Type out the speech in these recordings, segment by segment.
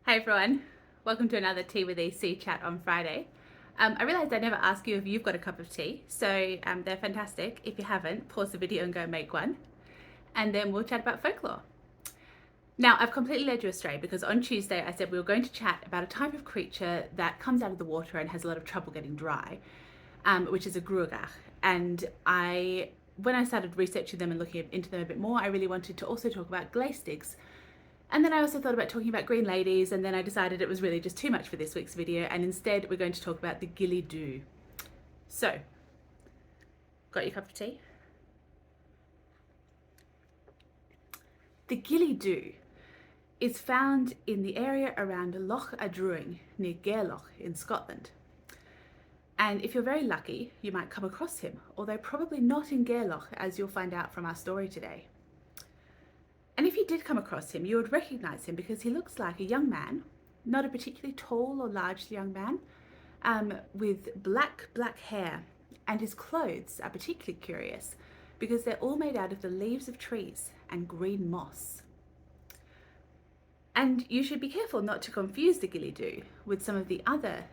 Hey everyone, welcome to another Tea with EC chat on Friday. I realised I never asked you if you've got a cup of tea, so they're fantastic. If you haven't, pause the video and go make one, and then we'll chat about folklore. Now, I've completely led you astray because on Tuesday I said we were going to chat about a type of creature that comes out of the water and has a lot of trouble getting dry, which is a gruagach. And when I started researching them and looking into them a bit more, I really wanted to also talk about glacistics. And then I also thought about talking about green ladies, and then I decided it was really just too much for this week's video, and instead we're going to talk about the Ghillie. So, got your cup of tea? The Ghillie is found in the area around Loch Adruing, near Ghillie in Scotland. And if you're very lucky, you might come across him, although probably not in Ghillie, as you'll find out from our story today. And if you did come across him, you would recognise him because he looks like a young man, not a particularly tall or large young man, with black hair. And his clothes are particularly curious because they're all made out of the leaves of trees and green moss. And you should be careful not to confuse the Ghillie with some of the other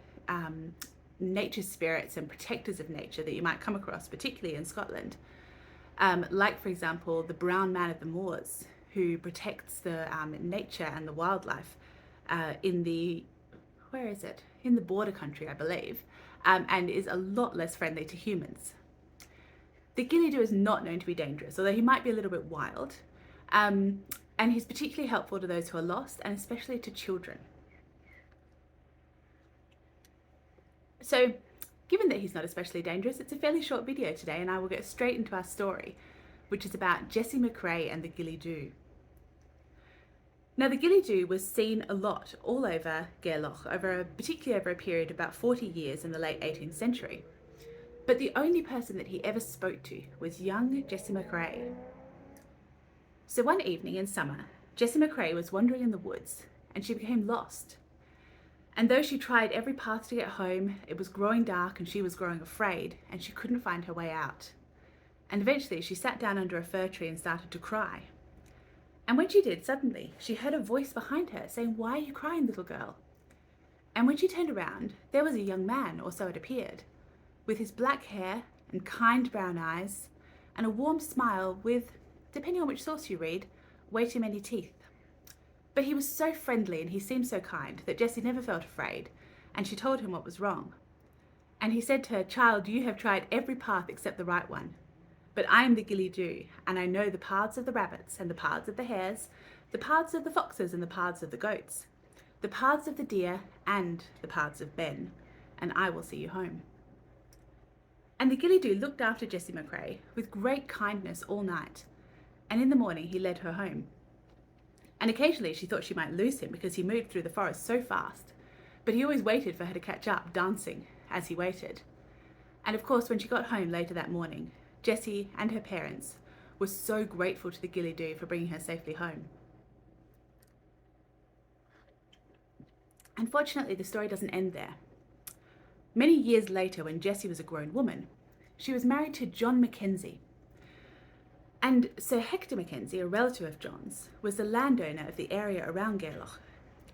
nature spirits and protectors of nature that you might come across, particularly in Scotland. Like, for example, the brown man of the moors, who protects the nature and the wildlife in the border country, I believe, and is a lot less friendly to humans. The Ghillie is not known to be dangerous, although he might be a little bit wild, and he's particularly helpful to those who are lost, and especially to children. So, given that he's not especially dangerous, it's a fairly short video today, and I will get straight into our story, which is about Jessie McCrae and the Ghillie. Now, the Ghillie was seen a lot all over Ghillie, particularly over a period of about 40 years in the late 18th century. But the only person that he ever spoke to was young Jessie McCrae. So one evening in summer, Jessie McCrae was wandering in the woods and she became lost. And though she tried every path to get home, it was growing dark and she was growing afraid and she couldn't find her way out. And eventually she sat down under a fir tree and started to cry. And when she did, suddenly, she heard a voice behind her saying, "Why are you crying, little girl?" And when she turned around, there was a young man, or so it appeared, with his black hair and kind brown eyes, and a warm smile with, depending on which source you read, way too many teeth. But he was so friendly and he seemed so kind that Jessie never felt afraid, and she told him what was wrong. And he said to her, "Child, you have tried every path except the right one. But I am the Ghillie, and I know the paths of the rabbits and the paths of the hares, the paths of the foxes and the paths of the goats, the paths of the deer and the paths of Ben, and I will see you home." And the Ghillie looked after Jessie McCrae with great kindness all night, and in the morning he led her home. And occasionally she thought she might lose him because he moved through the forest so fast, but he always waited for her to catch up, dancing as he waited. And of course, when she got home later that morning, Jessie and her parents were so grateful to the Ghillie for bringing her safely home. Unfortunately, the story doesn't end there. Many years later, when Jessie was a grown woman, she was married to John Mackenzie. And Sir Hector Mackenzie, a relative of John's, was the landowner of the area around Ghillie.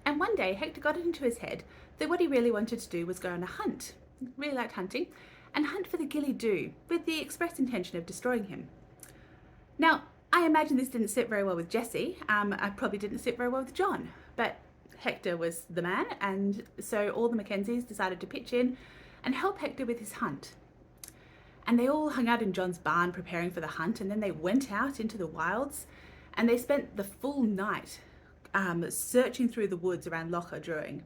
And one day, Hector got it into his head that what he really wanted to do was go on a hunt. He really liked hunting, and hunt for the Ghillie with the express intention of destroying him. Now, I imagine this didn't sit very well with Jessie. I probably didn't sit very well with John, but Hector was the man, and so all the Mackenzies decided to pitch in and help Hector with his hunt. And they all hung out in John's barn preparing for the hunt, and then they went out into the wilds, and they spent the full night searching through the woods around Loch Adruing.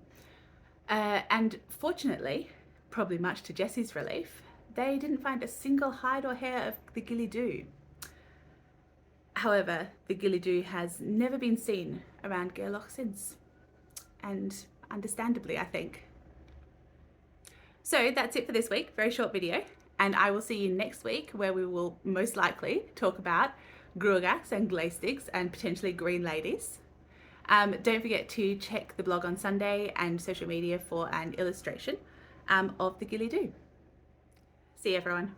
And fortunately, probably much to Jessie's relief, they didn't find a single hide or hair of the Ghillie. However, the Ghillie has never been seen around Ghillie since, and understandably, I think. So that's it for this week, very short video, and I will see you next week where we will most likely talk about gruagachs and glacistics and potentially green ladies. Don't forget to check the blog on Sunday and social media for an illustration of the Ghillie. See you, everyone.